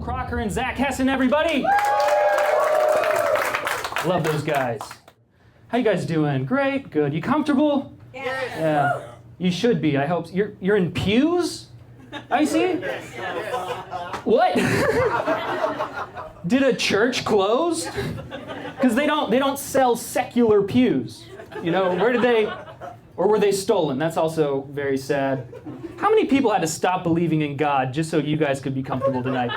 Crocker and Zach Hessen, everybody. Love those guys. How you guys doing? Great, good. You comfortable? Yeah. You should be. I hope you're in pews. I see. What? Did a church close? Because they don't sell secular pews. You know, where did they? Or were they stolen? That's also very sad. How many people had to stop believing in God just so you guys could be comfortable tonight?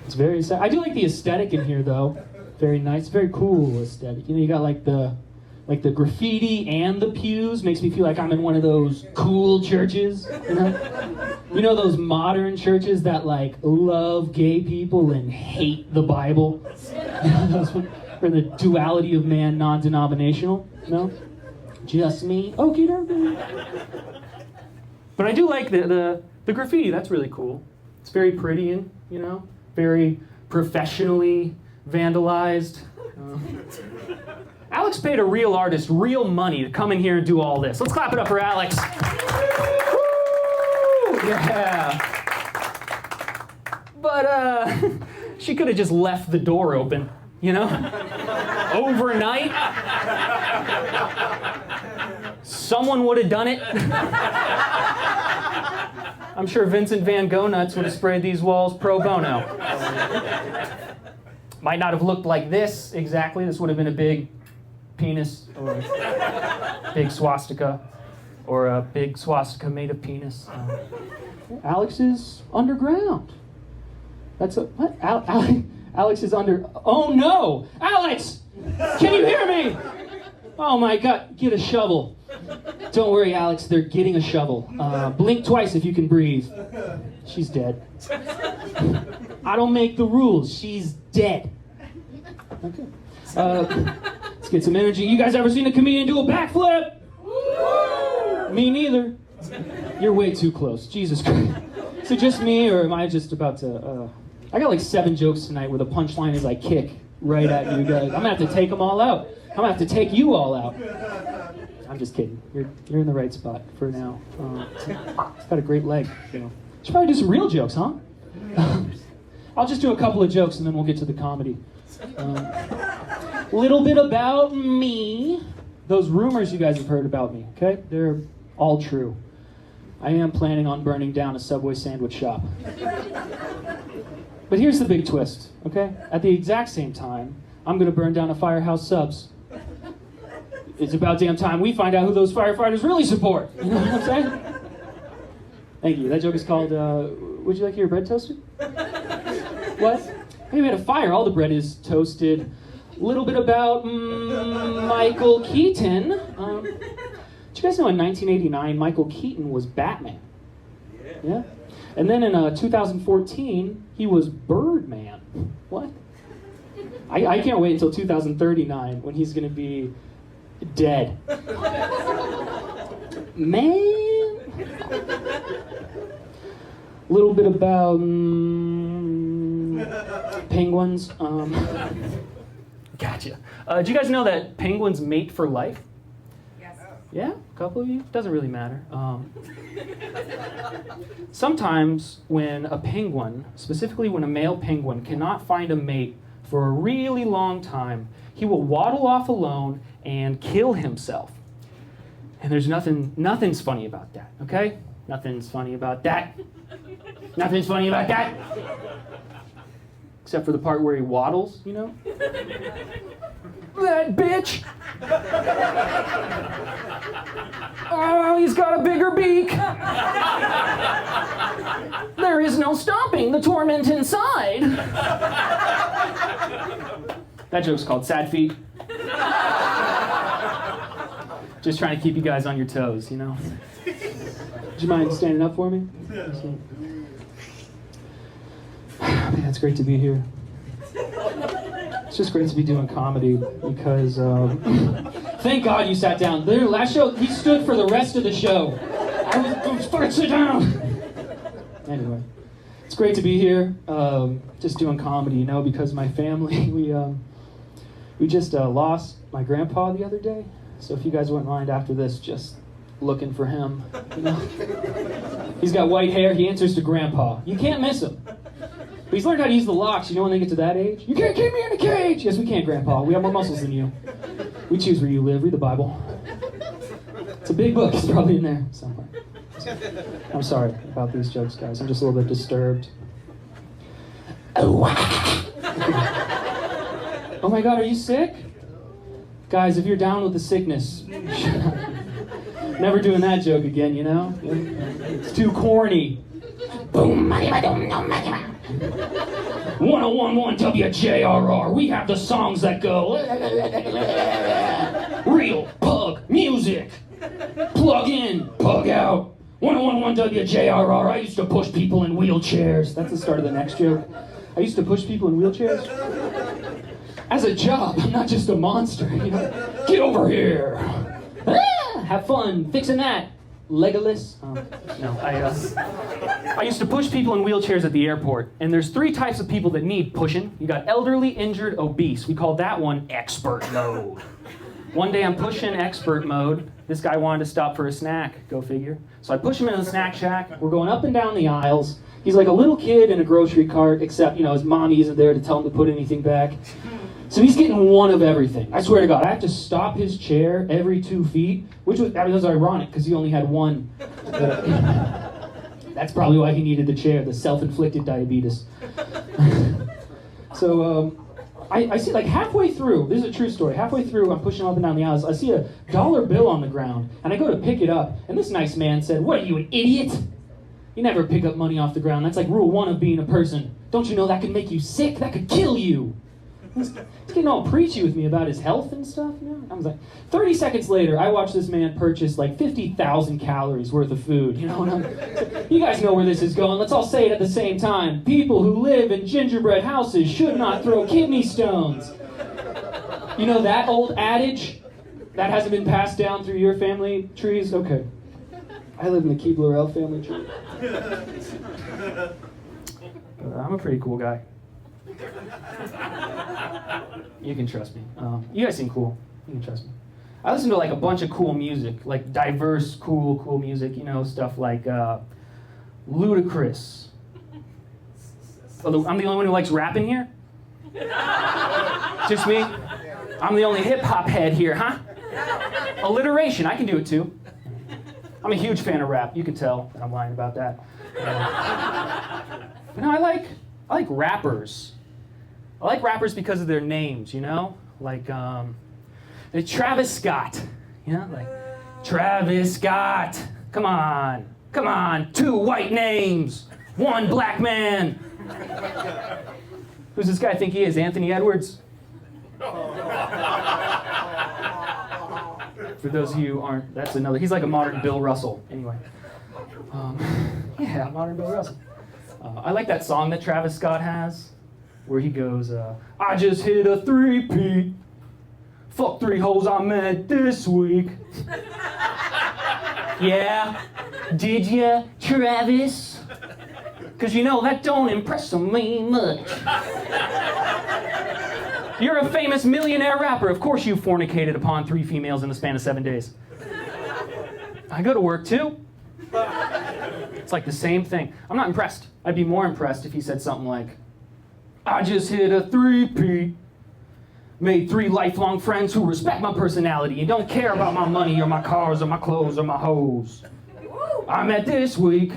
It's very sad. I do like the aesthetic in here, though. Very nice, very cool aesthetic. You know, you got like the graffiti and the pews. Makes me feel like I'm in one of those cool churches. You know those modern churches that like love gay people and hate the Bible. For the duality of man, non-denominational. No, just me. Okie dokie. But I do like the graffiti. That's really cool. It's very pretty and very professionally vandalized. Alex paid a real artist real money to come in here and do all this. Let's clap it up for Alex. Woo! Yeah. But she could have just left the door open, overnight. Someone would have done it. I'm sure Vincent Van Gogh nuts would have sprayed these walls pro bono. Might not have looked like this exactly. This would have been a big penis or a big swastika or a big swastika made of penis. Alex is underground. That's what? Alex is under... Oh no! Alex! Can you hear me? Oh my God, get a shovel. Don't worry, Alex, they're getting a shovel. Blink twice if you can breathe. She's dead. I don't make the rules. She's dead. Okay. Let's get some energy. You guys ever seen a comedian do a backflip? Me neither. You're way too close. Jesus Christ. Is it just me, or am I just about to... I got like 7 jokes tonight where the punchline is I kick right at you guys. I'm going to have to take them all out. I'm going to have to take you all out. I'm just kidding. You're in the right spot for now. It's got a great leg. Should probably do some real jokes, huh? I'll just do a couple of jokes and then we'll get to the comedy. Little bit about me. Those rumors you guys have heard about me, okay? They're all true. I am planning on burning down a Subway sandwich shop. But here's the big twist, okay? At the exact same time, I'm going to burn down a Firehouse Subs. It's about damn time we find out who those firefighters really support. You know what I'm saying? Thank you. That joke is called, would you like your bread toasted? What? Hey, we had a fire. All the bread is toasted. A little bit about Michael Keaton. Did you guys know in 1989, Michael Keaton was Batman? Yeah? And then in 2014, he was Birdman. What? I can't wait until 2039 when he's going to be dead. Man. A little bit about penguins. Gotcha. Do you guys know that penguins mate for life? Yeah, a couple of you? Doesn't really matter. Sometimes when a penguin, specifically when a male penguin, cannot find a mate for a really long time, he will waddle off alone and kill himself. And there's nothing's funny about that, okay? Nothing's funny about that. Nothing's funny about that. Except for the part where he waddles, That bitch! Oh, he's got a bigger beak! There is no stopping the torment inside! That joke's called Sad Feet. Just trying to keep you guys on your toes, Would you mind standing up for me? Man, it's great to be here. It's just great to be doing comedy because, thank God you sat down. The last show, he stood for the rest of the show. I was fucking sit down. Anyway, it's great to be here, just doing comedy, because my family, we just lost my grandpa the other day. So if you guys wouldn't mind after this, just looking for him. You know? He's got white hair. He answers to Grandpa. You can't miss him. But he's learned how to use the locks, you know, when they get to that age. You can't keep me in a cage! Yes, we can, Grandpa. We have more muscles than you. We choose where you live. Read the Bible. It's a big book. It's probably in there somewhere. I'm sorry about these jokes, guys. I'm just a little bit disturbed. Oh my God, are you sick? Guys, if you're down with the sickness, never doing that joke again, you know? It's too corny. Boom, 1011 WJRR. We have the songs that go real pug music. Plug in, pug out. 1011 WJRR. I used to push people in wheelchairs. That's the start of the next joke. I used to push people in wheelchairs. As a job, I'm not just a monster, you know. Get over here. Have fun fixing that. Legolas? I used to push people in wheelchairs at the airport, and there's 3 types of people that need pushing. You got elderly, injured, obese. We call that one expert mode. One day I'm pushing expert mode. This guy wanted to stop for a snack, go figure. So I push him into the snack shack. We're going up and down the aisles. He's like a little kid in a grocery cart, except, you know, his mommy isn't there to tell him to put anything back. So he's getting one of everything. I swear to God, I have to stop his chair every 2 feet, which was ironic because he only had one. That's probably why he needed the chair, the self-inflicted diabetes. So I see, like, halfway through, this is a true story, halfway through, I'm pushing up and down the aisles, I see a dollar bill on the ground, and I go to pick it up, and this nice man said, "What are you, an idiot? You never pick up money off the ground. That's like rule 1 of being a person. Don't you know that could make you sick? That could kill you." He's getting all preachy with me about his health and stuff. You know? I was like, 30 seconds later, I watched this man purchase like 50,000 calories worth of food. You know, and you guys know where this is going. Let's all say it at the same time. People who live in gingerbread houses should not throw kidney stones. You know that old adage? That hasn't been passed down through your family trees? Okay. I live in the Keebler-El family tree. I'm a pretty cool guy. You can trust me. You guys seem cool. You can trust me. I listen to like a bunch of cool music, like diverse, cool music. You know, stuff like Ludacris. I'm the only one who likes rapping here? Just me? I'm the only hip-hop head here, huh? Alliteration, I can do it too. I'm a huge fan of rap. You can tell that I'm lying about that. But no, I like rappers. I like rappers because of their names, you know? Like Travis Scott. You know, like Travis Scott. Come on. 2 white names. 1 black man. Who's this guy think he is? Anthony Edwards? For those of you who aren't, that's another. He's like a modern Bill Russell. Anyway. Yeah, modern Bill Russell. I like that song that Travis Scott has, where he goes, I just hit a 3-peat. Fuck 3 hoes I met this week. Yeah, did ya, Travis? Because you know, that don't impress me much. You're a famous millionaire rapper. Of course you fornicated upon 3 females in the span of 7 days. I go to work too. It's like the same thing. I'm not impressed. I'd be more impressed if he said something like, I just hit a 3-peat. Made 3 lifelong friends who respect my personality and don't care about my money or my cars or my clothes or my hoes. I met this week.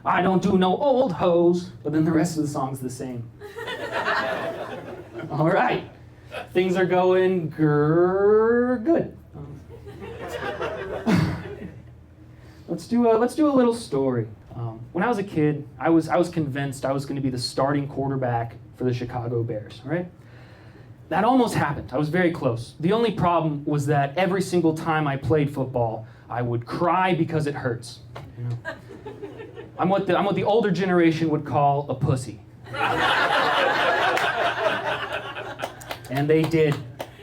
I don't do no old hoes. But then the rest of the song's the same. All right. Things are going good. Let's do a little story. When I was a kid, I was convinced I was going to be the starting quarterback for the Chicago Bears, all right? That almost happened. I was very close. The only problem was that every single time I played football, I would cry because it hurts. You know? I'm what the older generation would call a pussy. And they did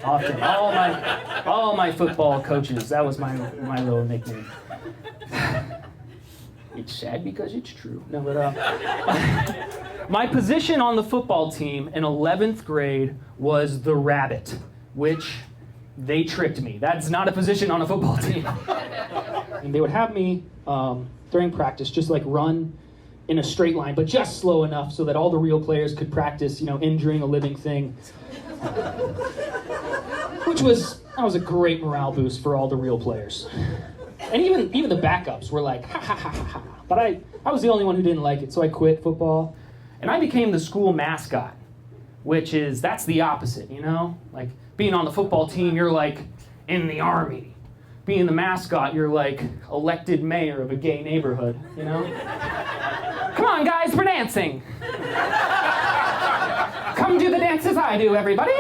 often. All my football coaches, that was my little nickname. It's sad because it's true. No, but my position on the football team in 11th grade was the rabbit, which they tricked me. That's not a position on a football team. And they would have me, during practice, just like run in a straight line, but just slow enough so that all the real players could practice, injuring a living thing. That was a great morale boost for all the real players. And even the backups were like, ha ha ha ha ha. But I was the only one who didn't like it, so I quit football. And I became the school mascot, that's the opposite, Like, being on the football team, you're like in the army. Being the mascot, you're like elected mayor of a gay neighborhood, Come on, guys, we're dancing. Come do the dances I do, everybody.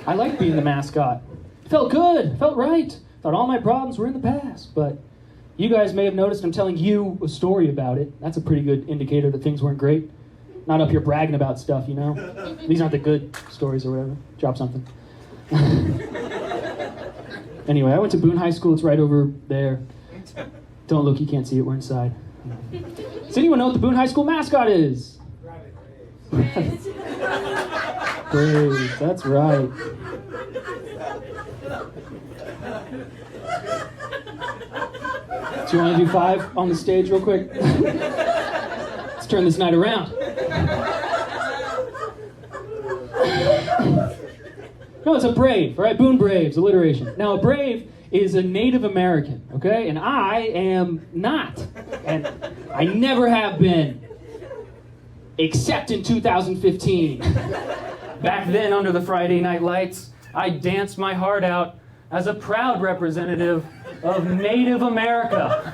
I liked being the mascot. It felt good, it felt right. Thought all my problems were in the past, but you guys may have noticed I'm telling you a story about it. That's a pretty good indicator that things weren't great. Not up here bragging about stuff, These aren't the good stories or whatever. Drop something. Anyway, I went to Boone High School. It's right over there. Don't look, you can't see it. We're inside. Does anyone know what the Boone High School mascot is? Braves. Braves, that's right. Do you want to do 5 on the stage real quick? Let's turn this night around. No, it's a brave, right? Boone Braves, alliteration. Now, a brave is a Native American, okay? And I am not. And I never have been. Except in 2015. Back then, under the Friday night lights, I danced my heart out as a proud representative of Native America.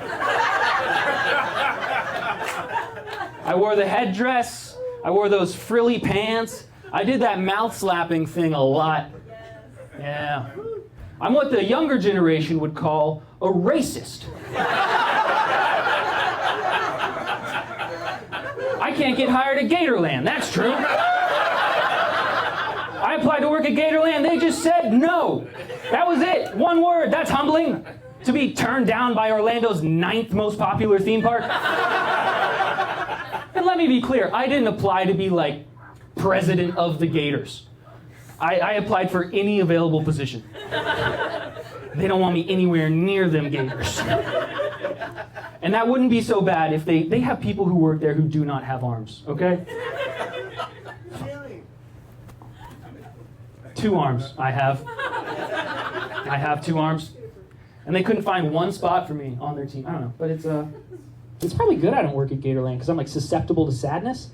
I wore the headdress, I wore those frilly pants, I did that mouth-slapping thing a lot. Yeah. I'm what the younger generation would call a racist. I can't get hired at Gatorland, that's true. I applied to work at Gatorland, they just said no. That was it, one word, that's humbling. To be turned down by Orlando's 9th most popular theme park. And let me be clear, I didn't apply to be like president of the Gators. I applied for any available position. They don't want me anywhere near them Gators. And that wouldn't be so bad if they have people who work there who do not have arms, okay? 2 arms, I have. I have 2 arms. And they couldn't find one spot for me on their team. I don't know, but it's probably good I don't work at Gatorland because I'm like susceptible to sadness.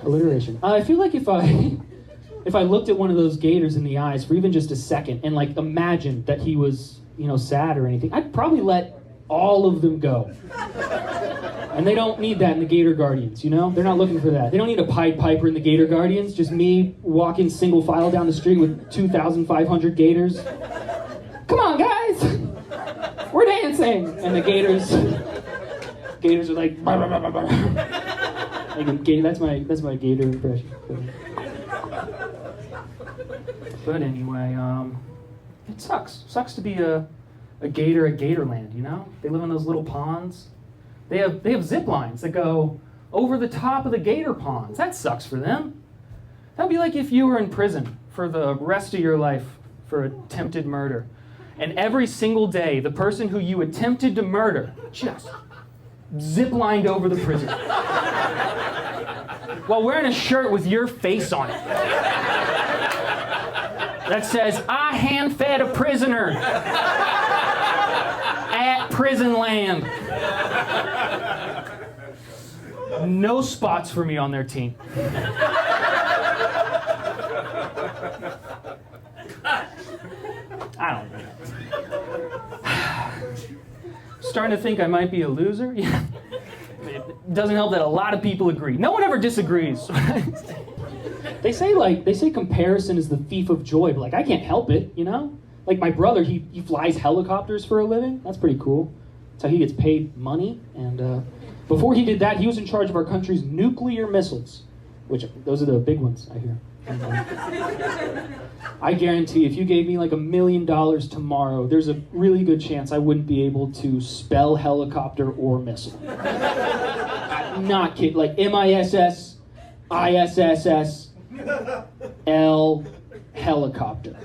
Alliteration. I feel like if I looked at one of those gators in the eyes for even just a second and like imagined that he was, sad or anything, I'd probably let all of them go. And they don't need that in the Gator Guardians, They're not looking for that. They don't need a Pied Piper in the Gator Guardians, just me walking single file down the street with 2,500 gators. Come on, guys! We're dancing! And the gators are like, bah, bah, bah, bah, bah. That's my gator impression. But anyway, it sucks. Sucks to be a gator at Gatorland, They live in those little ponds. They have zip lines that go over the top of the gator ponds. That sucks for them. That'd be like if you were in prison for the rest of your life for attempted murder. And every single day, the person who you attempted to murder just zip-lined over the prison. While wearing a shirt with your face on it. That says, I hand-fed a prisoner at Prison Land. No spots for me on their team. I don't know. Starting to think I might be a loser. Yeah. It doesn't help that a lot of people agree. No one ever disagrees. They say comparison is the thief of joy, but I can't help it, Like my brother, he flies helicopters for a living. That's pretty cool. That's how he gets paid money. And before he did that, he was in charge of our country's nuclear missiles, which those are the big ones, I hear. And, I guarantee if you gave me $1 million tomorrow, there's a really good chance I wouldn't be able to spell helicopter or missile. Not kidding. Like MISS, ISSS, L, helicopter.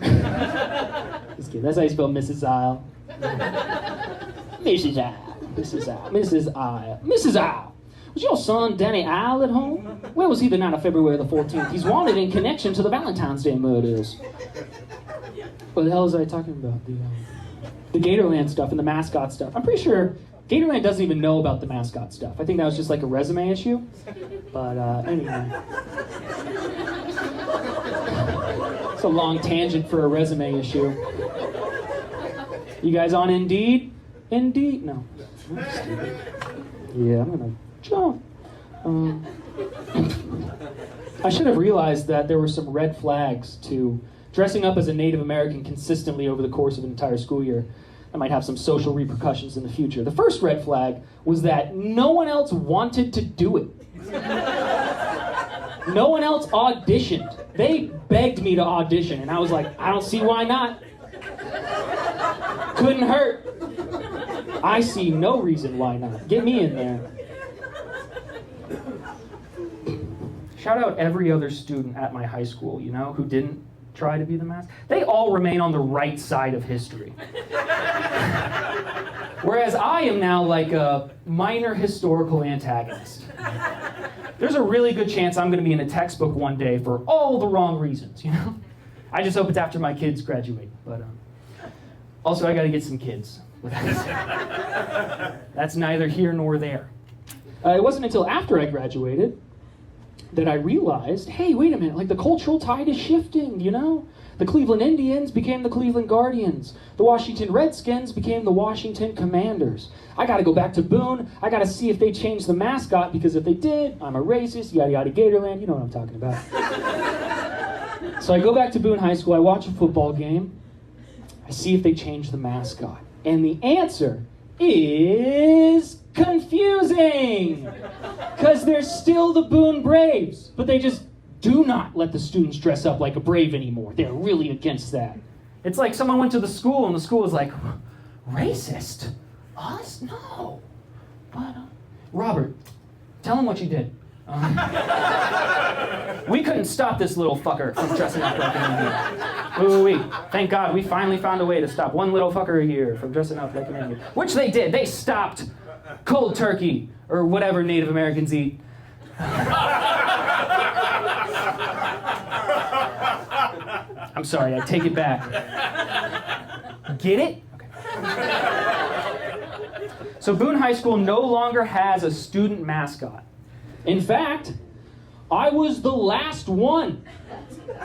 Just kidding. That's how you spell Mrs. Isle. Mrs. Isle. Mrs. Isle. Mrs. Isle. Mrs. Isle. Was your son Danny Isle at home? Where was he the night of February the 14th? He's wanted in connection to the Valentine's Day murders. What the hell was I talking about? The Gatorland stuff and the mascot stuff. I'm pretty sure Gatorland doesn't even know about the mascot stuff. I think that was just like a resume issue. But anyway. It's a long tangent for a resume issue. You guys on Indeed? Indeed? No. Yeah, I'm gonna jump. I should have realized that there were some red flags to dressing up as a Native American consistently over the course of an entire school year. That might have some social repercussions in the future. The first red flag was that no one else wanted to do it. No one else auditioned. They begged me to audition, and I was like, I don't see why not. Couldn't hurt. I see no reason why not. Get me in there. Shout out every other student at my high school, you know, who didn't try to be the mascot. They all remain on the right side of history. Whereas I am now like a minor historical antagonist. There's a really good chance I'm going to be in a textbook one day for all the wrong reasons, you know? I just hope it's after my kids graduate. But also, I got to get some kids. That's neither here nor there. It wasn't until after I graduated that I realized, hey, wait a minute, like the cultural tide is shifting, you know? The Cleveland Indians became the Cleveland Guardians. The Washington Redskins became the Washington Commanders. I gotta go back to Boone. I gotta see if they changed the mascot, because if they did, I'm a racist, yada yada Gatorland, you know what I'm talking about. So I go back to Boone High School, I watch a football game, I see if they changed the mascot. And the answer is confusing! Because they're still the Boone Braves, but they just do not let the students dress up like a Brave anymore. They're really against that. It's like someone went to the school and the school was like, racist? Us? No. But, Robert, tell him what you did. We couldn't stop this little fucker from dressing up like an Indian. Ooh, thank God, we finally found a way to stop one little fucker a year from dressing up like an Indian. Which they did. They stopped cold turkey, or whatever Native Americans eat. I'm sorry, I take it back. Get it? Okay. So Boone High School no longer has a student mascot. In fact, I was the last one.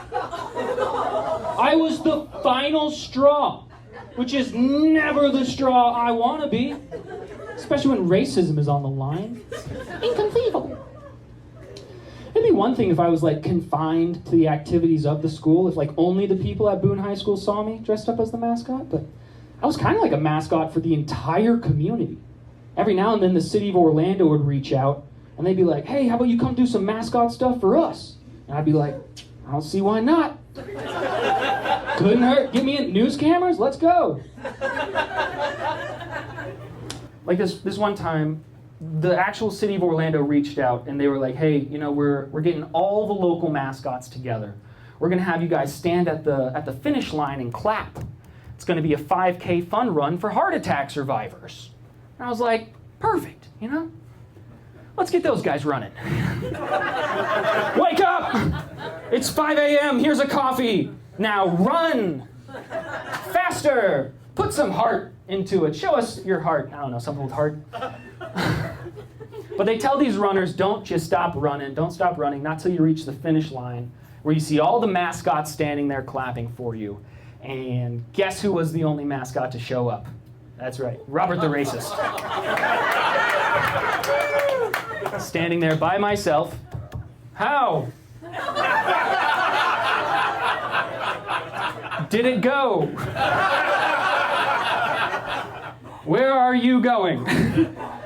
I was the final straw, which is never the straw I want to be, especially when racism is on the line. Inconceivable. It'd be one thing if I was like confined to the activities of the school, if like only the people at Boone High School saw me dressed up as the mascot, but I was kind of like a mascot for the entire community. Every now and then the city of Orlando would reach out and they'd be like, hey, how about you come do some mascot stuff for us? And I'd be like, I don't see why not. Couldn't hurt. Get me in news cameras, let's go. Like this one time, the actual city of Orlando reached out and they were like, hey, you know, we're getting all the local mascots together. We're gonna have you guys stand at the finish line and clap. It's gonna be a 5K fun run for heart attack survivors. And I was like, perfect, you know? Let's get those guys running. Wake up! It's 5 a.m., here's a coffee. Now run! Faster! Put some heart into it. Show us your heart. I don't know, something with heart. But they tell these runners, don't just stop running. Don't stop running, not till you reach the finish line, where you see all the mascots standing there clapping for you. And guess who was the only mascot to show up? That's right, Robert the Racist. Standing there by myself. How? Did it go? Where are you going?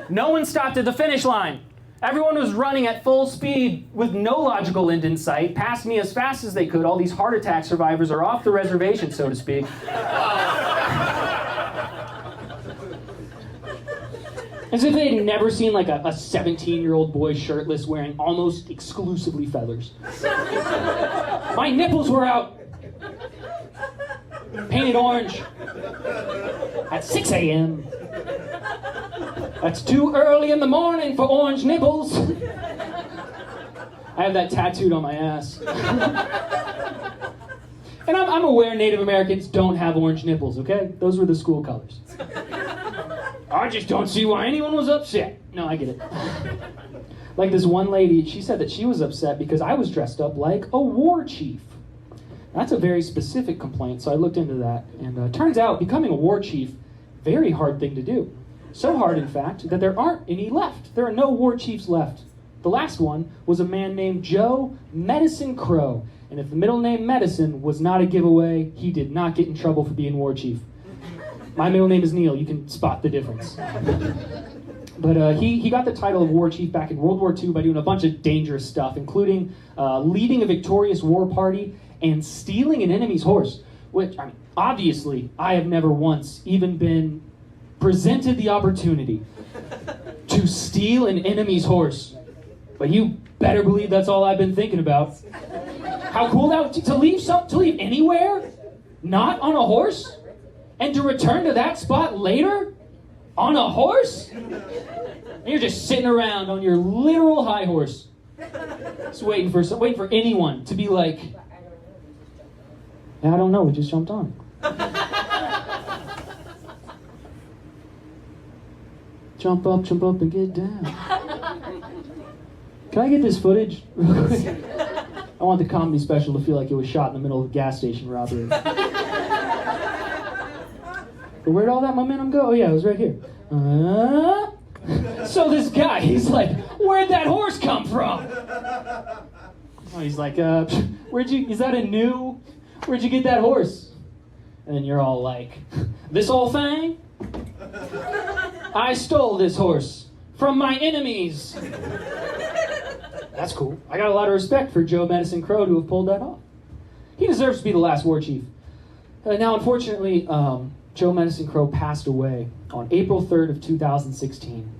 No one stopped at the finish line. Everyone was running at full speed with no logical end in sight, past me as fast as they could. All these heart attack survivors are off the reservation, so to speak. As if they had never seen like a 17-year-old boy shirtless wearing almost exclusively feathers. My nipples were out. painted orange, at 6 a.m. That's too early in the morning for orange nipples. I have that tattooed on my ass. And I'm aware Native Americans don't have orange nipples, okay? Those were the school colors. I just don't see why anyone was upset. No, I get it. Like this one lady, she said that she was upset because I was dressed up like a war chief. That's a very specific complaint, so I looked into that. And turns out becoming a war chief, very hard thing to do. So hard, in fact, that there aren't any left. There are no war chiefs left. The last one was a man named Joe Medicine Crow. And if the middle name Medicine was not a giveaway, he did not get in trouble for being war chief. My middle name is Neil. You can spot the difference. But he got the title of war chief back in World War II by doing a bunch of dangerous stuff, including leading a victorious war party and stealing an enemy's horse. Which, I mean, obviously, I have never once even been presented the opportunity to steal an enemy's horse. But you better believe that's all I've been thinking about. How cool that would to leave anywhere, not on a horse, and to return to that spot later on a horse? And you're just sitting around on your literal high horse, just waiting for anyone to be like, I don't know, we just jumped on. Jump up, and get down. Can I get this footage real quick? I want the comedy special to feel like it was shot in the middle of a gas station robbery. But where'd all that momentum go? Oh yeah, it was right here. So this guy, he's like, where'd that horse come from? Oh, he's like, where'd you get that horse? And then you're all like, this whole thing? I stole this horse from my enemies. That's cool. I got a lot of respect for Joe Medicine Crow to have pulled that off. He deserves to be the last war chief. Now, unfortunately, Joe Medicine Crow passed away on April 3rd of 2016.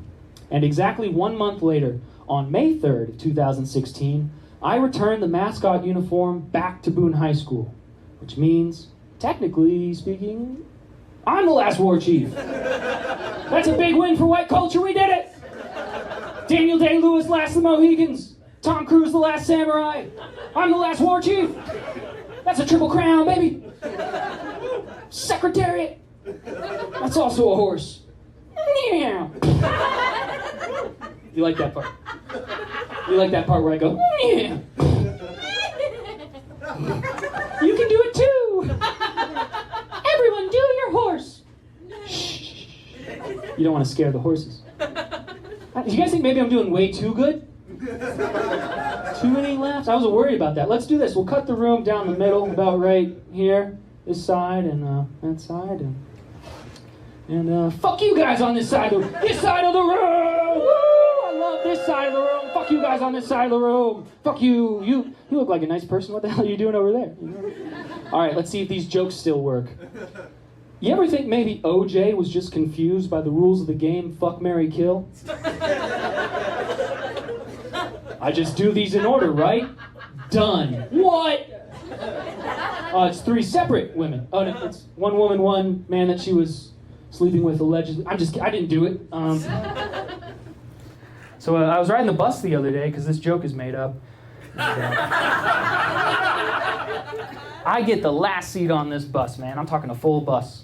And exactly 1 month later, on May 3rd of 2016, I returned the mascot uniform back to Boone High School, which means, technically speaking, I'm the last war chief. That's a big win for white culture. We did it. Daniel Day-Lewis, last of the Mohicans. Tom Cruise, the last samurai. I'm the last war chief. That's a triple crown, baby. Secretariat. That's also a horse. Yeah. You like that part? You like that part where I go, yeah. You can do it too. Everyone do your horse. Shh. You don't want to scare the horses. Do you guys think maybe I'm doing way too good? Too many laughs? I was worried about that. Let's do this. We'll cut the room down the middle, about right here. This side and that side. And fuck you guys on this side of the room. This side of the room! Woo! I love this side of the room. Fuck you guys on this side of the room. Fuck you. You look like a nice person. What the hell are you doing over there? You know? All right, let's see if these jokes still work. You ever think maybe OJ was just confused by the rules of the game Fuck, Marry, Kill? I just do these in order, right? Done. What? It's 3 separate women. Oh, no, it's one woman, one man that she was sleeping with allegedly. I didn't do it. So I was riding the bus the other day because this joke is made up. I get the last seat on this bus, man. I'm talking a full bus.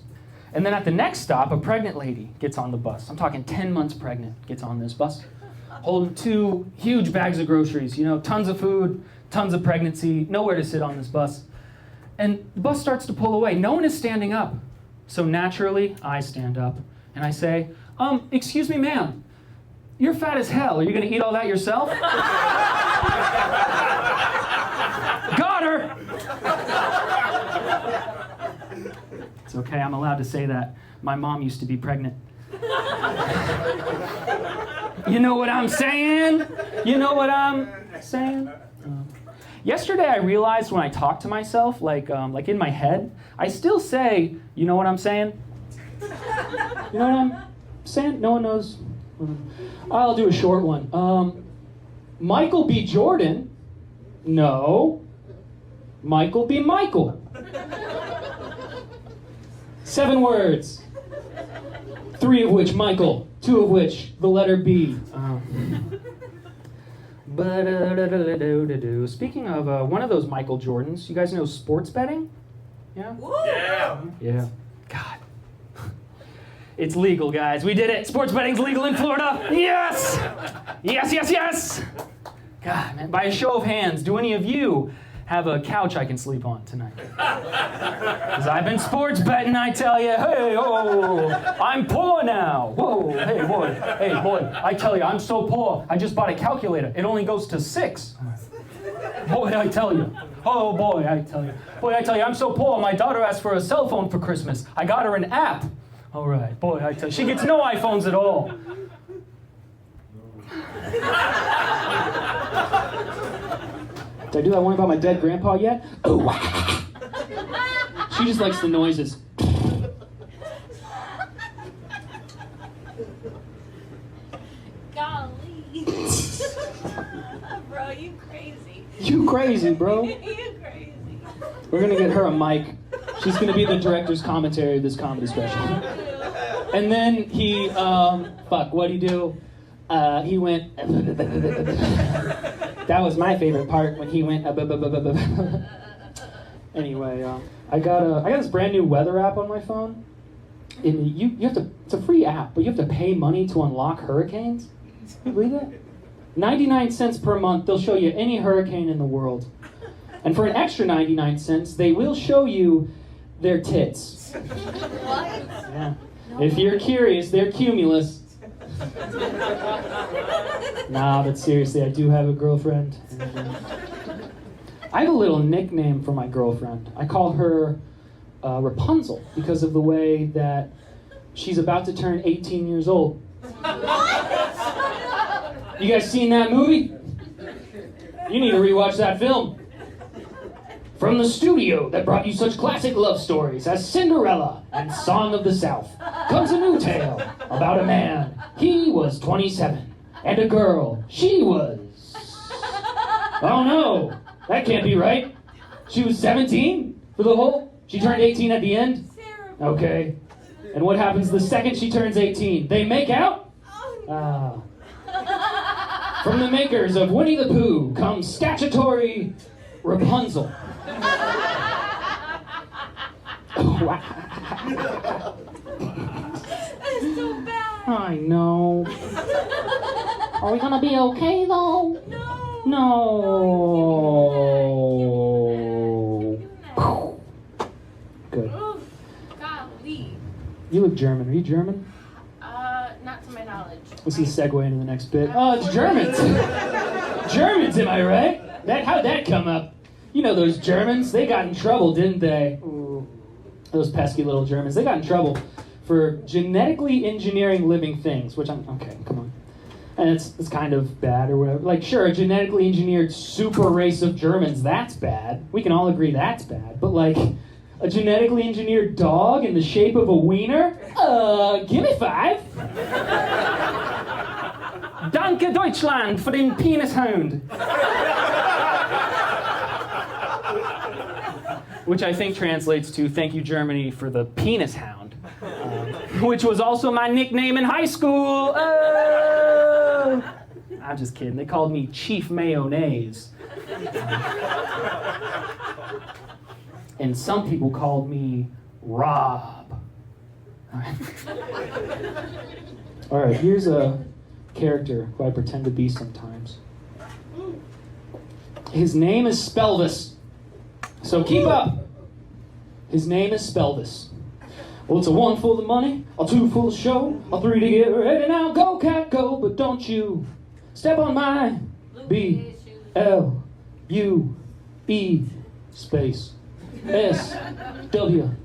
And then at the next stop, a pregnant lady gets on the bus. I'm talking 10 months pregnant, gets on this bus, holding 2 huge bags of groceries, tons of food, tons of pregnancy, nowhere to sit on this bus. And the bus starts to pull away. No one is standing up. So naturally, I stand up and I say, excuse me, ma'am, you're fat as hell. Are you going to eat all that yourself? Got her! It's okay, I'm allowed to say that. My mom used to be pregnant. You know what I'm saying? You know what I'm saying? Yesterday I realized when I talk to myself, like in my head, I still say, you know what I'm saying? You know what I'm saying? No one knows. I'll do a short one. Michael B. Jordan? No. Michael B. Michael. 7 words. 3 of which Michael, 2 of which the letter B. Speaking of one of those Michael Jordans, you guys know sports betting? Yeah? Yeah. Yeah. God. It's legal, guys. We did it. Sports betting's legal in Florida. Yes! Yes, yes, yes! God, man. By a show of hands, do any of you have a couch I can sleep on tonight? Because I've been sports betting, I tell you. Hey, oh, I'm poor now. Whoa, hey, boy, I tell you, I'm so poor. I just bought a calculator. It only goes to 6. Boy, I tell you. Oh, boy, I tell you. Boy, I tell you, I'm so poor. My daughter asked for a cell phone for Christmas. I got her an app. All right, boy, I tell you. She gets no iPhones at all. Did I do that one about my dead grandpa yet? Oh, wow. She just likes the noises. Golly. Bro, you crazy. You crazy, bro. You crazy. We're gonna get her a mic. She's gonna be the director's commentary of this comedy special. And then he, what'd he do? He went, that was my favorite part when he went, Anyway, I got this brand new weather app on my phone. You have to, it's a free app, but you have to pay money to unlock hurricanes. Can you believe that? 99 cents per month, they'll show you any hurricane in the world. And for an extra 99 cents, they will show you their tits. What? Yeah. If you're curious, they're cumulus. Nah, but seriously, I do have a girlfriend. I have a little nickname for my girlfriend. I call her Rapunzel because of the way that she's about to turn 18 years old. You guys seen that movie? You need to rewatch that film. From the studio that brought you such classic love stories as Cinderella and Song of the South comes a new tale about a man. He was 27, and a girl. She was... Oh no, that can't be right. She was 17 for the whole... She turned 18 at the end? Okay. And what happens the second she turns 18? They make out? Ah. From the makers of Winnie the Pooh comes statutory Rapunzel. Wow. That's so bad. I know. Are we gonna be okay though? No. No. Good. Oof. Golly. You look German. Are you German? Not to my knowledge. This is a segue into the next bit. Oh, it's Germans. Germans, am I right? How'd that come up? You know those Germans? They got in trouble, didn't they? Ooh. Those pesky little Germans. They got in trouble for genetically engineering living things, which okay, come on. And it's kind of bad or whatever. Like, sure, a genetically engineered super race of Germans, that's bad. We can all agree that's bad. But, like, a genetically engineered dog in the shape of a wiener? Give me 5. Danke Deutschland für den Penishound. Which I think translates to thank you Germany for the penis hound, which was also my nickname in high school. I'm just kidding. They called me Chief Mayonnaise. And some people called me Rob. All right, here's a character who I pretend to be sometimes. His name is Spelvis. So keep up. His name is Spelvis. Well, it's a 1 for the money, a 2 for the show, a 3 to get ready now. Go, cat, go, but don't you step on my B-L-U-E space S-W-E.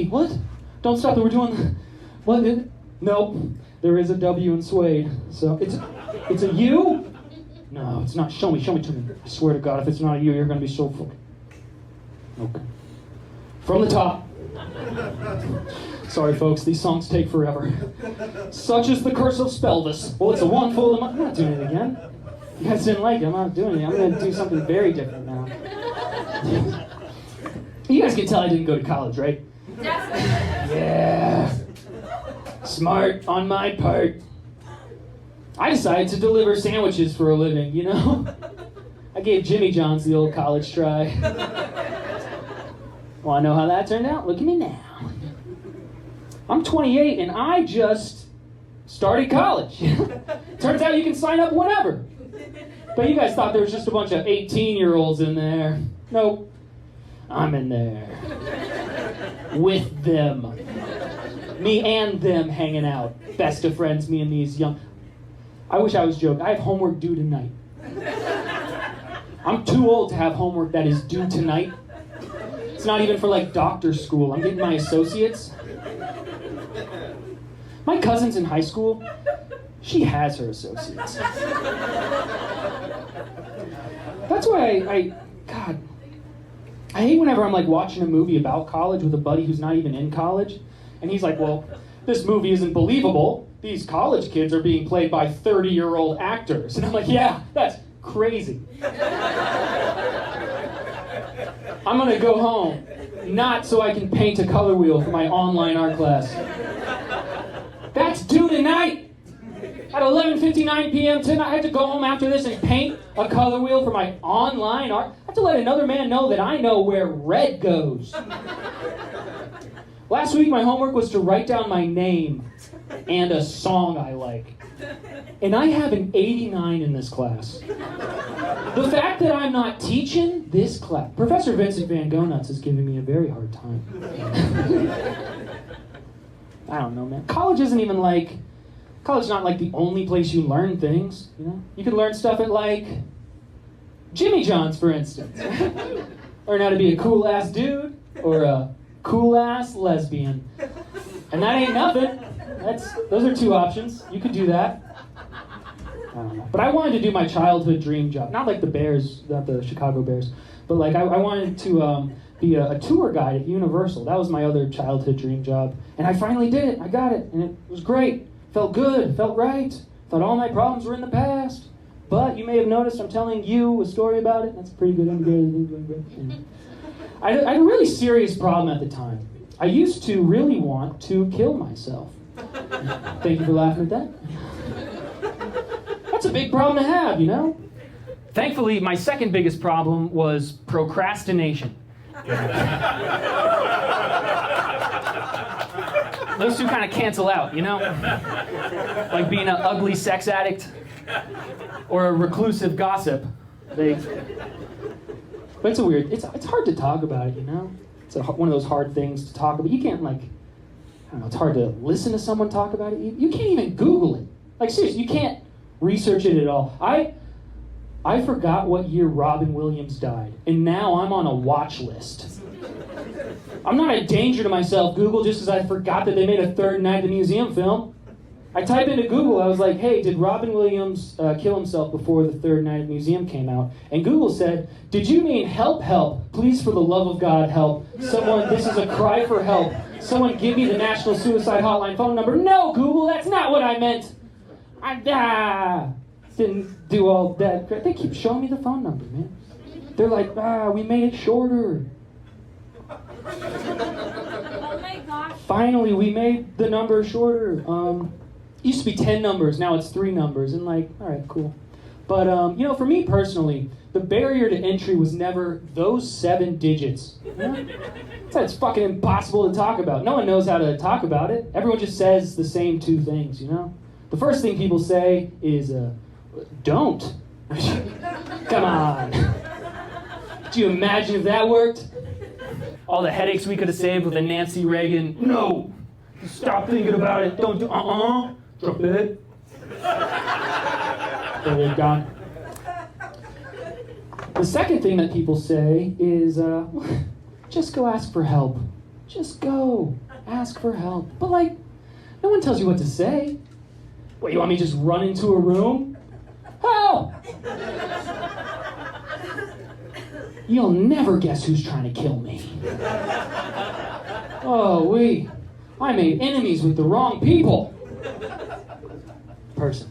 What? Don't stop. We're doing... What? Nope. There is a W in Suede. So it's a U? No, it's not. Show me to me. I swear to God, if it's not a U, you're going to be so fucking... Okay. From the top. Sorry, folks, these songs take forever. Such is the curse of Spelvis. Well, it's a 1 for the money. I'm not doing it again. You guys didn't like it. I'm not doing it. I'm going to do something very different now. You guys can tell I didn't go to college, right? Definitely. Yeah. Smart on my part. I decided to deliver sandwiches for a living, you know? I gave Jimmy John's the old college try. Want to know how that turned out? Look at me now. I'm 28 and I just started college. Turns out you can sign up whenever. But you guys thought there was just a bunch of 18-year-olds in there. Nope. I'm in there. With them. Me and them hanging out. Best of friends, me and these young... I wish I was joking. I have homework due tonight. I'm too old to have homework that is due tonight. It's not even for like doctor school. I'm getting my associates. My cousin's in high school. She has her associates. That's why God, I hate whenever I'm like watching a movie about college with a buddy who's not even in college, and he's like, well, this movie isn't believable. These college kids are being played by 30-year-old actors. And I'm like, yeah, that's crazy. I'm gonna go home, not so I can paint a color wheel for my online art class. That's due tonight! At 11:59 p.m. tonight, I have to go home after this and paint a color wheel for my online art. I have to let another man know that I know where red goes. Last week, my homework was to write down my name and a song I like. And I have an 89 in this class. The fact that I'm not teaching this class... Professor Vincent Van Gonuts is giving me a very hard time. I don't know, man. College isn't even like... College's not like the only place you learn things, you know? You could learn stuff at like... Jimmy John's, for instance. Learn how to be a cool-ass dude or a cool-ass lesbian. And that ain't nothing. Those are two options. You could do that. I don't know. But I wanted to do my childhood dream job. Not like the Bears, not the Chicago Bears. But like I wanted to be a tour guide at Universal. That was my other childhood dream job. And I finally did it. I got it. And it was great. Felt good. Felt right. Thought all my problems were in the past. But you may have noticed I'm telling you a story about it. That's pretty good. I had a really serious problem at the time. I used to really want to kill myself. Thank you for laughing at that. That's a big problem to have, you know? Thankfully, my second biggest problem was procrastination. Those two kind of cancel out, you know? Like being an ugly sex addict or a reclusive gossip. But it's it's hard to talk about it, you know? It's one of those hard things to talk about. You can't like, I don't know, it's hard to listen to someone talk about it. You can't even Google it. Like seriously, you can't research it at all. I forgot what year Robin Williams died, and now I'm on a watch list. I'm not a danger to myself, Google, just because I forgot that they made a Third Night at the Museum film. I typed into Google, I was like, hey, did Robin Williams kill himself before the Third Night at the Museum came out? And Google said, did you mean help, help, please for the love of God, help. Someone, this is a cry for help. Someone give me the National Suicide Hotline phone number. No, Google, that's not what I meant. Didn't do all that. They keep showing me the phone number, man. They're like, we made it shorter. Oh my gosh. Finally, we made the number shorter. It used to be 10 numbers, now it's 3 numbers. And like, all right, cool. But, you know, for me personally, the barrier to entry was never those 7 digits. You know? It's fucking impossible to talk about. No one knows how to talk about it. Everyone just says the same 2 things, you know? The first thing people say is, don't. Come on. Do you imagine if that worked? All the headaches we could have saved with a Nancy Reagan, no, stop thinking about it, don't do, drop it. There they're gone. The second thing that people say is, just go ask for help. Just go ask for help. But like, no one tells you what to say. What, you want me to just run into a room? Help! You'll never guess who's trying to kill me. Oh, I made enemies with the wrong people. Person.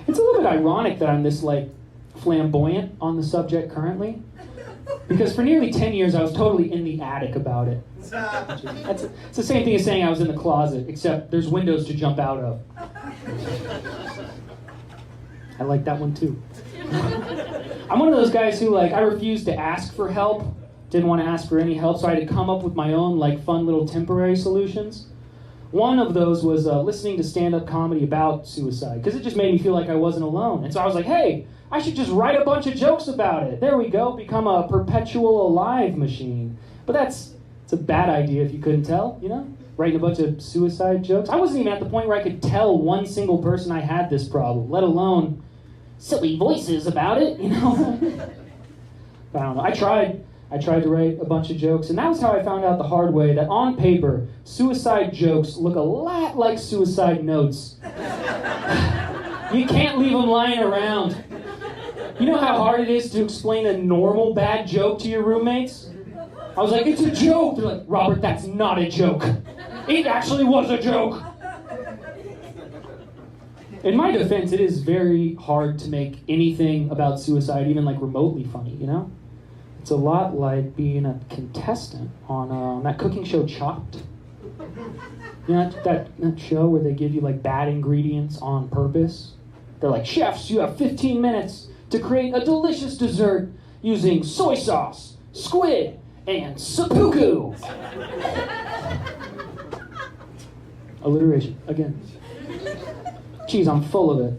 It's a little bit ironic that I'm this, like, flamboyant on the subject currently. Because for nearly 10 years, I was totally in the attic about it. It's the same thing as saying I was in the closet, except there's windows to jump out of. I like that one too. I'm one of those guys who, I refused to ask for help, didn't want to ask for any help, so I had to come up with my own, fun little temporary solutions. One of those was listening to stand-up comedy about suicide, because it just made me feel like I wasn't alone. And so I was like, hey, I should just write a bunch of jokes about it. There we go, become a perpetual alive machine. But it's a bad idea if you couldn't tell, Writing a bunch of suicide jokes. I wasn't even at the point where I could tell one single person I had this problem, let alone silly voices about it, I don't know. I tried to write a bunch of jokes, and that was how I found out the hard way that on paper, suicide jokes look a lot like suicide notes. You can't leave them lying around. You know how hard it is to explain a normal bad joke to your roommates? I was like, it's a joke. They're like, Robert, that's not a joke. It actually was a joke. In my defense, it is very hard to make anything about suicide even remotely funny, It's a lot like being a contestant on that cooking show Chopped. That show where they give you bad ingredients on purpose? They're like, chefs, you have 15 minutes to create a delicious dessert using soy sauce, squid, and seppuku. Alliteration, again. Jeez, I'm full of it.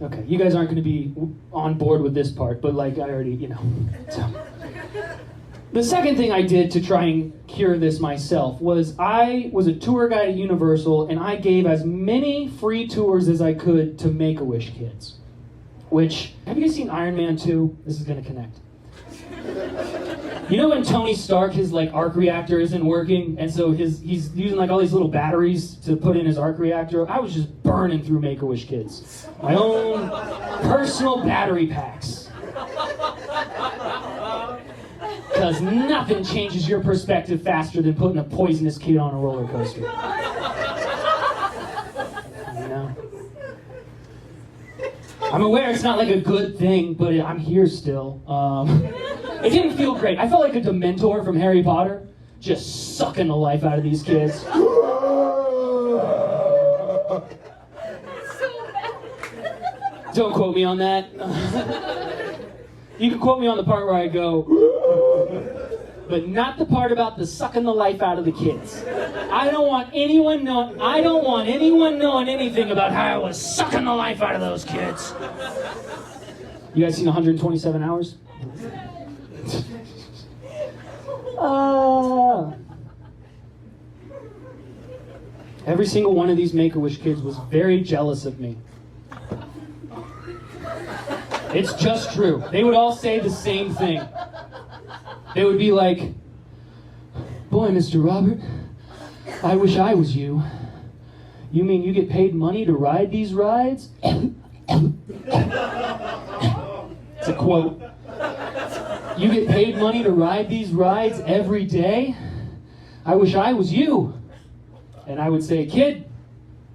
Okay, you guys aren't going to be on board with this part, but I already, So. The second thing I did to try and cure this myself was I was a tour guide at Universal, and I gave as many free tours as I could to Make-A-Wish kids. Have you guys seen Iron Man 2? This is going to connect. When Tony Stark, his arc reactor isn't working, and so he's using all these little batteries to put in his arc reactor? I was just burning through Make-A-Wish kids. My own personal battery packs. Because nothing changes your perspective faster than putting a poisonous kid on a roller coaster. I'm aware it's not a good thing, but I'm here still. It didn't feel great. I felt like a Dementor from Harry Potter, just sucking the life out of these kids. Don't quote me on that. You can quote me on the part where I go, but not the part about the sucking the life out of the kids. I don't want anyone knowing anything about how I was sucking the life out of those kids. You guys seen 127 Hours? Every single one of these Make-A-Wish kids was very jealous of me. It's just true. They would all say the same thing. They would be like, boy, Mr. Robert, I wish I was you. You mean you get paid money to ride these rides? It's a quote. You get paid money to ride these rides every day? I wish I was you. And I would say, kid,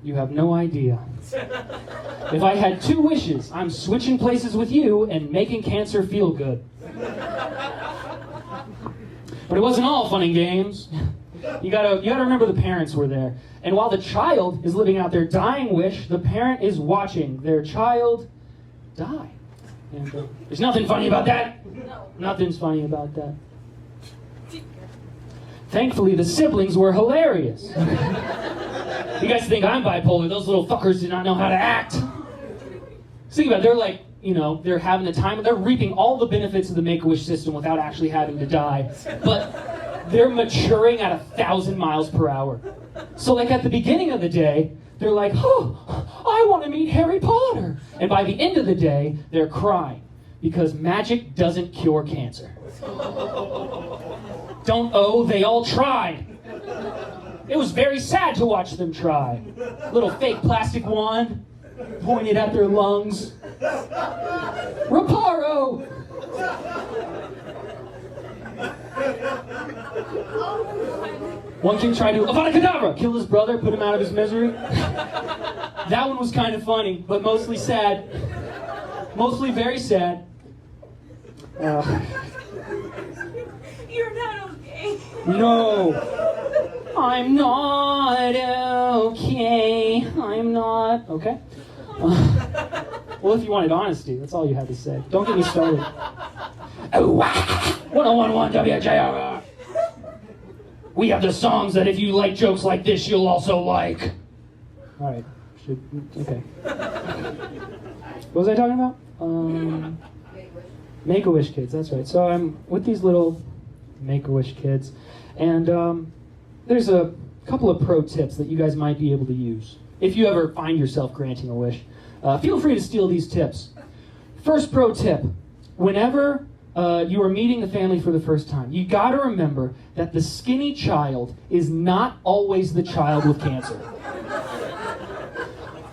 you have no idea. If I had two wishes, I'm switching places with you and making cancer feel good. But it wasn't all fun and games. You gotta remember the parents were there. And while the child is living out their dying wish, the parent is watching their child die. And there's nothing funny about that. No. Nothing's funny about that. Thankfully, the siblings were hilarious. You guys think I'm bipolar. Those little fuckers did not know how to act. Think about it. They're like, they're having the time. They're reaping all the benefits of the Make-A-Wish system without actually having to die. But they're maturing at 1,000 miles per hour. So at the beginning of the day, they're like, oh, I want to meet Harry Potter. And by the end of the day, they're crying because magic doesn't cure cancer. They all tried. It was very sad to watch them try. Little fake plastic wand pointed at their lungs. Reparo! One kid tried to Avada Kedavra, kill his brother, put him out of his misery. That one was kind of funny, but mostly sad. Mostly very sad. You're not okay. No, I'm not okay. I'm not okay. Well, if you wanted honesty, that's all you had to say. Don't get me started. 1011 WJR. We have the songs that if you like jokes like this, you'll also like. All right. Okay. What was I talking about? Make-A-Wish kids, that's right. So I'm with these little Make-A-Wish kids, and there's a couple of pro tips that you guys might be able to use if you ever find yourself granting a wish. Feel free to steal these tips. First pro tip, whenever you are meeting the family for the first time, you gotta remember that the skinny child is not always the child with cancer.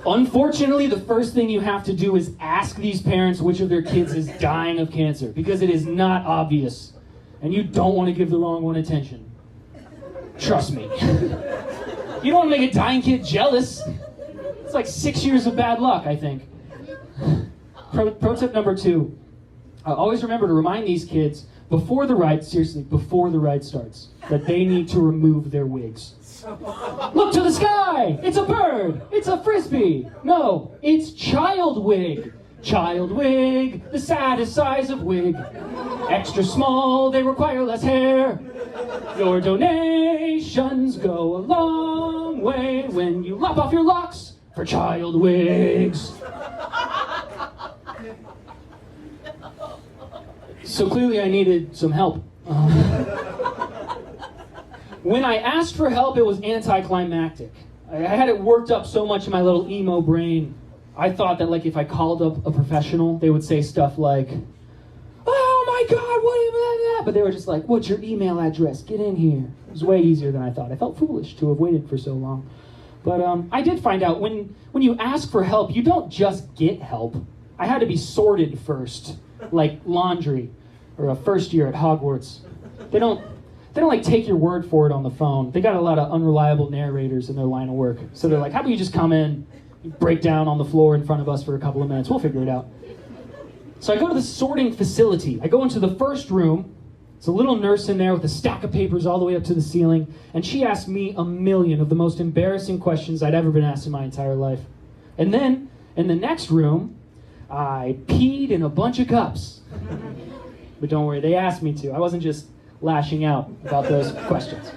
Unfortunately, the first thing you have to do is ask these parents which of their kids is dying of cancer, because it is not obvious, and you don't want to give the wrong one attention. Trust me. You don't want to make a dying kid jealous. It's like 6 years of bad luck, I think. Pro tip number 2. Always remember to remind these kids before the ride, seriously, before the ride starts, that they need to remove their wigs. Look to the sky! It's a bird! It's a frisbee! No, it's child wig! Child wig, the saddest size of wig. Extra small, they require less hair. Your donations go a long way when you lop off your locks for child wigs. So clearly I needed some help. When I asked for help, it was anticlimactic. I had it worked up so much in my little emo brain. I thought that like if I called up a professional, they would say stuff like, "Oh my God, what are you blah, blah." But they were just like, "What's your email address? Get in here." It was way easier than I thought. I felt foolish to have waited for so long. But I did find out when you ask for help, you don't just get help. I had to be sorted first, like laundry or a first year at Hogwarts. They don't like take your word for it on the phone. They got a lot of unreliable narrators in their line of work. So they're like, how about you just come in, you break down on the floor in front of us for a couple of minutes, we'll figure it out. So I go to the sorting facility. I go into the first room. There's a little nurse in there with a stack of papers all the way up to the ceiling, and she asked me a million of the most embarrassing questions I'd ever been asked in my entire life. And then, in the next room, I peed in a bunch of cups. But don't worry, they asked me to. I wasn't just lashing out about those questions.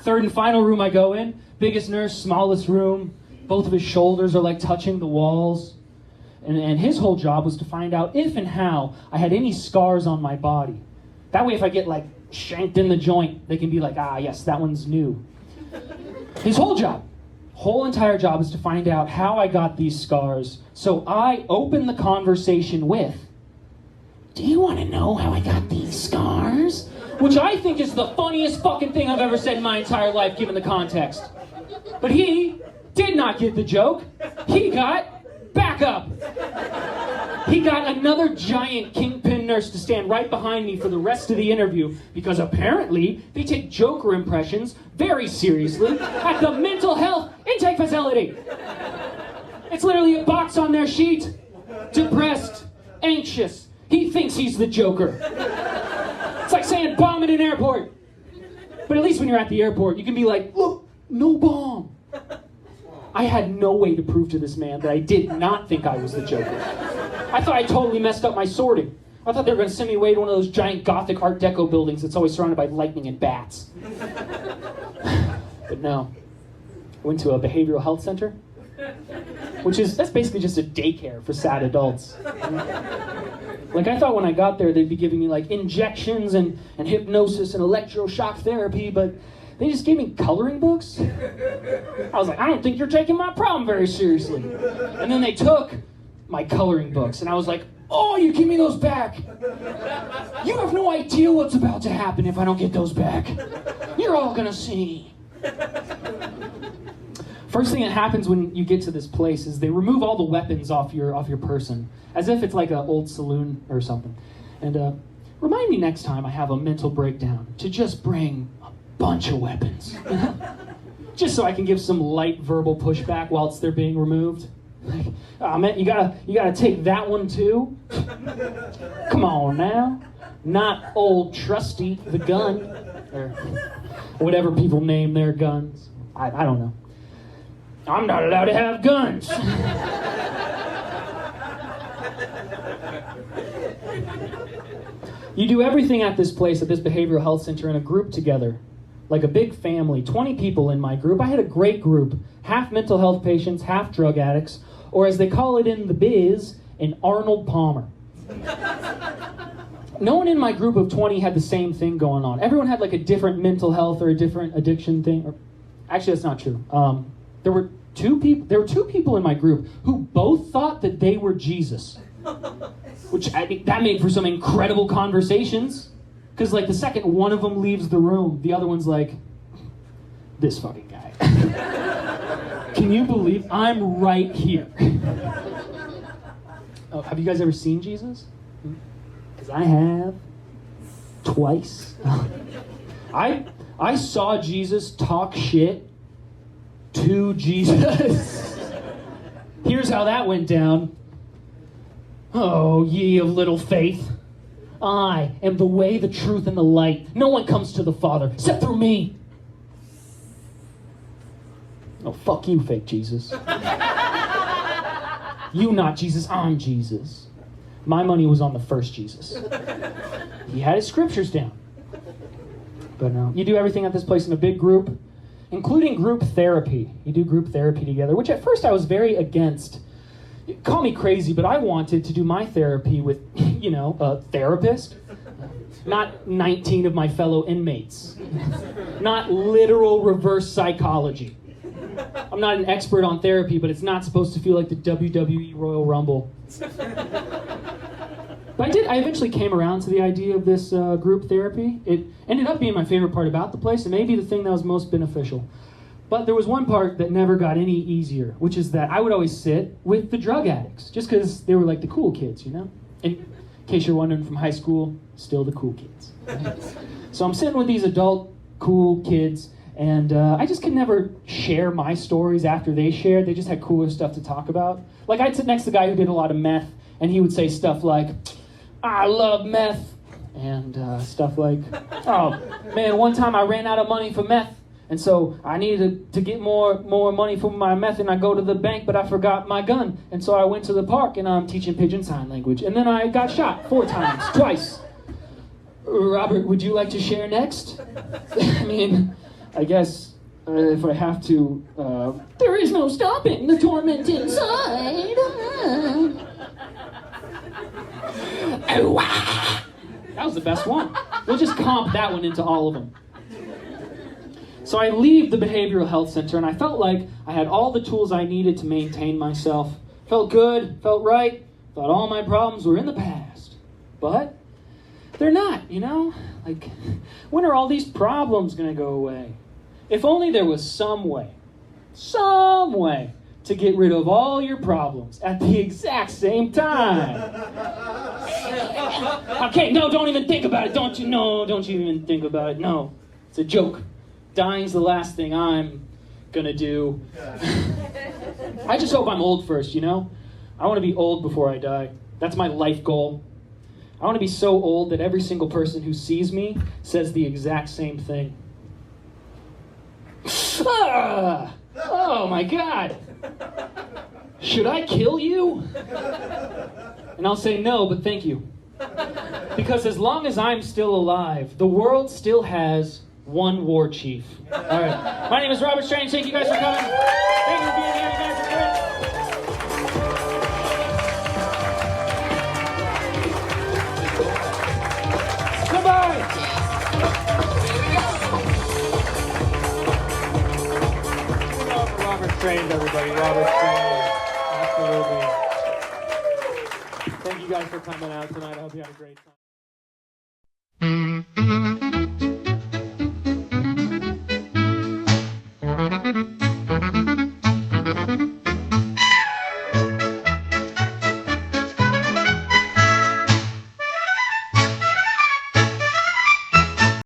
Third and final room I go in, biggest nurse, smallest room. Both of his shoulders are like touching the walls. And his whole job was to find out if and how I had any scars on my body. That way if I get like shanked in the joint, they can be like, ah yes, that one's new. His whole entire job is to find out how I got these scars. So I open the conversation with, "Do you want to know how I got these scars?" Which I think is the funniest fucking thing I've ever said in my entire life, given the context. But he did not get the joke. He got backup. He got another giant kingpin nurse to stand right behind me for the rest of the interview, because apparently they take Joker impressions very seriously at the mental health intake facility. It's literally a box on their sheet. Depressed, anxious. He thinks he's the Joker. It's like saying bomb at an airport. But at least when you're at the airport, you can be like, "Look, no bomb." I had no way to prove to this man that I did not think I was the Joker. I thought I totally messed up my sorting. I thought they were going to send me away to one of those giant Gothic Art Deco buildings that's always surrounded by lightning and bats. But no. I went to a behavioral health center, that's basically just a daycare for sad adults. Like, I thought when I got there they'd be giving me like injections and hypnosis and electroshock therapy, but they just gave me coloring books. I was like, I don't think you're taking my problem very seriously. And then they took my coloring books, and I was like, oh, you give me those back. You have no idea what's about to happen if I don't get those back. You're all gonna see. First thing that happens when you get to this place is they remove all the weapons off your person, as if it's like an old saloon or something. And remind me next time I have a mental breakdown to just bring a bunch of weapons. Just so I can give some light verbal pushback whilst they're being removed. Oh man, you gotta take that one too. Come on now, not old Trusty the gun, or whatever people name their guns. I don't know. I'm not allowed to have guns. You do everything at this place, at this behavioral health center, in a group together, like a big family. 20 people in my group. I had a great group. Half mental health patients, half drug addicts, or as they call it in the biz, an Arnold Palmer. No one in my group of 20 had the same thing going on. Everyone had like a different mental health or a different addiction thing. Or, actually, that's not true. There were two people in my group who both thought that they were Jesus. Which, that made for some incredible conversations. Because, like, the second one of them leaves the room, the other one's like, this fucking guy. Can you believe I'm right here? Oh, have you guys ever seen Jesus? Because I have. Twice. I saw Jesus talk shit to Jesus. Here's how that went down. Oh, ye of little faith. I am the way, the truth, and the light. No one comes to the Father except through me. Oh, fuck you, fake Jesus. You not Jesus, I'm Jesus. My money was on the first Jesus. He had his scriptures down. But no, you do everything at this place in a big group, including group therapy. You do group therapy together, which at first I was very against. Call me crazy, but I wanted to do my therapy with, a therapist. Not 19 of my fellow inmates. Not literal reverse psychology. I'm not an expert on therapy, but it's not supposed to feel like the WWE Royal Rumble. But I eventually came around to the idea of this group therapy. It ended up being my favorite part about the place, and maybe the thing that was most beneficial. But there was one part that never got any easier, which is that I would always sit with the drug addicts, just because they were like the cool kids, And in case you're wondering, from high school, still the cool kids. So I'm sitting with these adult, cool kids, and I just could never share my stories after they shared. They just had cooler stuff to talk about. Like, I'd sit next to the guy who did a lot of meth, and he would say stuff like, I love meth, and stuff like, oh, man, one time I ran out of money for meth. And so I needed to get more money for my meth, and I go to the bank, but I forgot my gun. And so I went to the park, and I'm teaching Pidgin Sign Language. And then I got shot 4 times, twice. Robert, would you like to share next? I mean, I guess if I have to, there is no stopping the torment inside. That was the best one. We'll just comp that one into all of them. So I leave the behavioral health center, and I felt like I had all the tools I needed to maintain myself. Felt good, felt right, thought all my problems were in the past. But they're not, Like, when are all these problems going to go away? If only there was some way to get rid of all your problems at the exact same time. Okay, no, don't even think about it. Don't you even think about it. No, it's a joke. Dying's the last thing I'm gonna do. I just hope I'm old first, I want to be old before I die. That's my life goal. I want to be so old that every single person who sees me says the exact same thing. Ah! Oh my God! Should I kill you? And I'll say no, but thank you. Because as long as I'm still alive, the world still has one war chief. All right. My name is Robert Strange. Thank you guys for coming. Thank you for being here. You guys are great. Goodbye. Robert Strange, everybody. Robert Strange. Absolutely. Thank you guys for coming out tonight. I hope you had a great time.